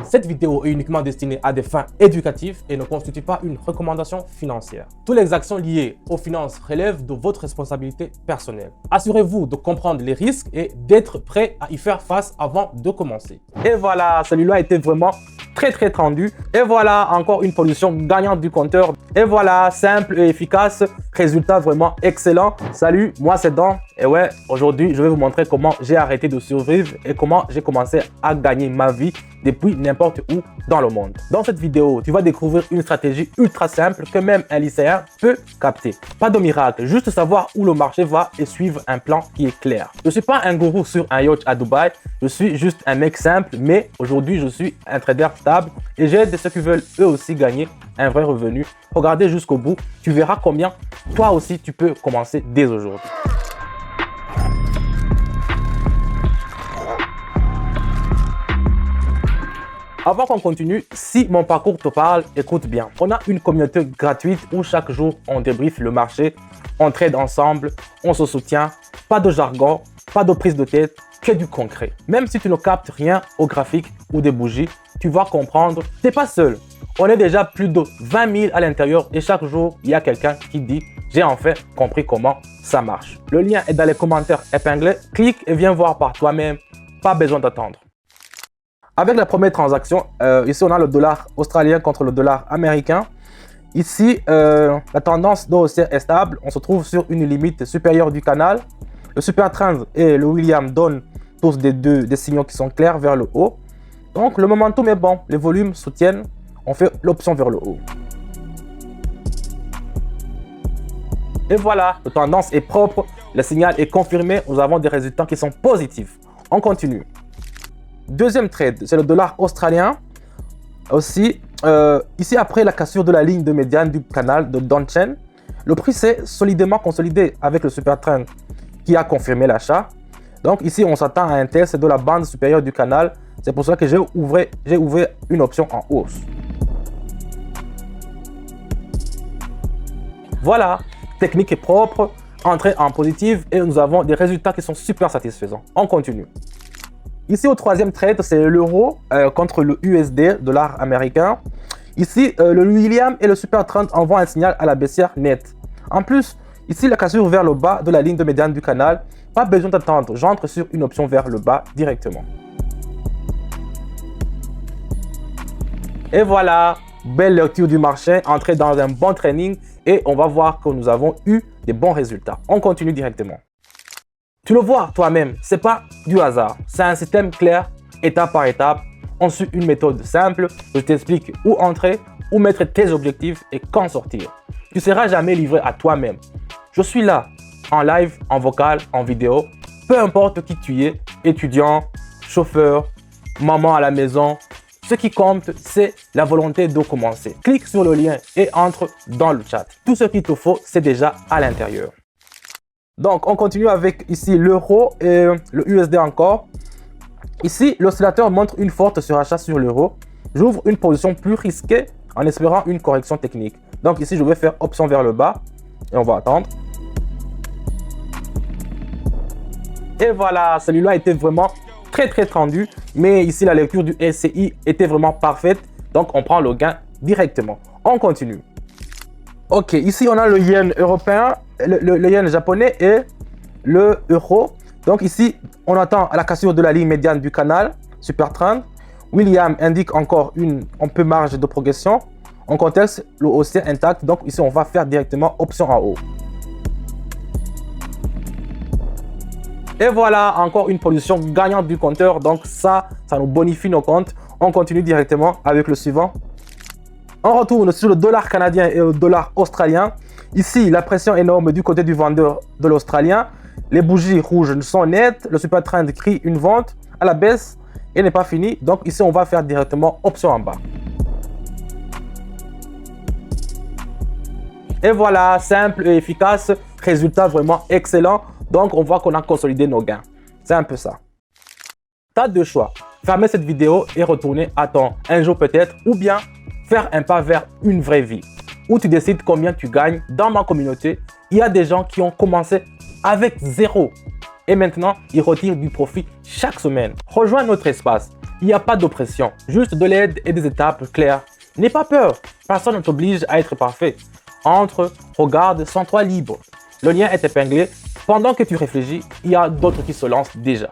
Cette vidéo est uniquement destinée à des fins éducatives et ne constitue pas une recommandation financière. Toutes les actions liées aux finances relèvent de votre responsabilité personnelle. Assurez-vous de comprendre les risques et d'être prêt à y faire face avant de commencer. Et voilà, celui-là était vraiment très tendu. Et voilà, encore une position gagnante du compteur. Et voilà, simple et efficace, résultat vraiment excellent. Salut, moi c'est Dan. Et ouais, aujourd'hui, je vais vous montrer comment j'ai arrêté de survivre et comment j'ai commencé à gagner ma vie depuis n'importe où dans le monde. Dans cette vidéo, tu vas découvrir une stratégie ultra simple que même un lycéen peut capter. Pas de miracle, juste savoir où le marché va et suivre un plan qui est clair. Je ne suis pas un gourou sur un yacht à Dubaï, je suis juste un mec simple, mais aujourd'hui, je suis un trader stable et j'aide ceux qui veulent eux aussi gagner un vrai revenu. Regardez jusqu'au bout, tu verras combien toi aussi tu peux commencer dès aujourd'hui. Avant qu'on continue, si mon parcours te parle, écoute bien. On a une communauté gratuite où chaque jour on débriefe le marché, on trade ensemble, on se soutient, pas de jargon, pas de prise de tête, que du concret. Même si tu ne captes rien au graphique ou des bougies, tu vas comprendre, t'es pas seul. On est déjà plus de 20 000 à l'intérieur et chaque jour, il y a quelqu'un qui dit « J'ai enfin compris comment ça marche ». Le lien est dans les commentaires épinglés. Clique et viens voir par toi-même. Pas besoin d'attendre. Avec la première transaction, ici on a le dollar australien contre le dollar américain. Ici, la tendance de haussière est stable. On se trouve sur une limite supérieure du canal. Le super trend et le Williams donnent tous des signaux qui sont clairs vers le haut. Donc le momentum est bon, les volumes soutiennent. On fait l'option vers le haut. Et voilà, la tendance est propre, le signal est confirmé. Nous avons des résultats qui sont positifs. On continue. Deuxième trade, c'est le dollar australien. Aussi, ici après la cassure de la ligne de médiane du canal de Donchen, le prix s'est solidement consolidé avec le super trend qui a confirmé l'achat. Donc ici, on s'attend à un test de la bande supérieure du canal. C'est pour ça que j'ai ouvert une option en hausse. Voilà, technique est propre, entrée en positive et nous avons des résultats qui sont super satisfaisants. On continue. Ici, au troisième trade, c'est l'euro contre le USD, dollar américain. Ici, le Williams et le super trend envoient un signal à la baissière nette. En plus, ici, la cassure vers le bas de la ligne de médiane du canal. Pas besoin d'attendre, j'entre sur une option vers le bas directement. Et voilà, belle lecture du marché, entrée dans un bon training et on va voir que nous avons eu des bons résultats. On continue directement. Tu le vois toi-même, ce n'est pas du hasard. C'est un système clair, étape par étape. On suit une méthode simple. Je t'explique où entrer, où mettre tes objectifs et quand sortir. Tu ne seras jamais livré à toi-même. Je suis là, en live, en vocal, en vidéo. Peu importe qui tu es, étudiant, chauffeur, maman à la maison. Ce qui compte, c'est la volonté de commencer. Clique sur le lien et entre dans le chat. Tout ce qu'il te faut, c'est déjà à l'intérieur. Donc, on continue avec ici l'euro et le USD encore. Ici, l'oscillateur montre une forte surachat sur l'euro. J'ouvre une position plus risquée en espérant une correction technique. Donc ici, je vais faire option vers le bas et on va attendre. Et voilà, celui-là était vraiment très tendu. Mais ici, la lecture du RSI était vraiment parfaite. Donc, on prend le gain directement. On continue. Ok, ici, on a le yen européen, le yen japonais et le euro. Donc ici, on attend à la cassure de la ligne médiane du canal, super trend. Williams indique encore un peu marge de progression. On conteste le haussier intact. Donc ici, on va faire directement option en haut. Et voilà, encore une position gagnante du compteur. Donc ça nous bonifie nos comptes. On continue directement avec le suivant. On retourne sur le dollar canadien et le dollar australien. Ici, la pression énorme du côté du vendeur de l'australien. Les bougies rouges sont nettes. Le super trend crie une vente à la baisse et n'est pas fini. Donc ici, on va faire directement option en bas. Et voilà, simple et efficace. Résultat vraiment excellent. Donc, on voit qu'on a consolidé nos gains. C'est un peu ça. Tu as deux choix. Fermer cette vidéo et retourner à ton un jour peut-être ou bien faire un pas vers une vraie vie où tu décides combien tu gagnes. Dans ma communauté, il y a des gens qui ont commencé avec zéro et maintenant ils retirent du profit chaque semaine. Rejoins notre espace. Il n'y a pas d'oppression, juste de l'aide et des étapes claires. N'aie pas peur, personne ne t'oblige à être parfait. Entre, regarde, sens-toi libre. Le lien est épinglé. Pendant que tu réfléchis, il y a d'autres qui se lancent déjà.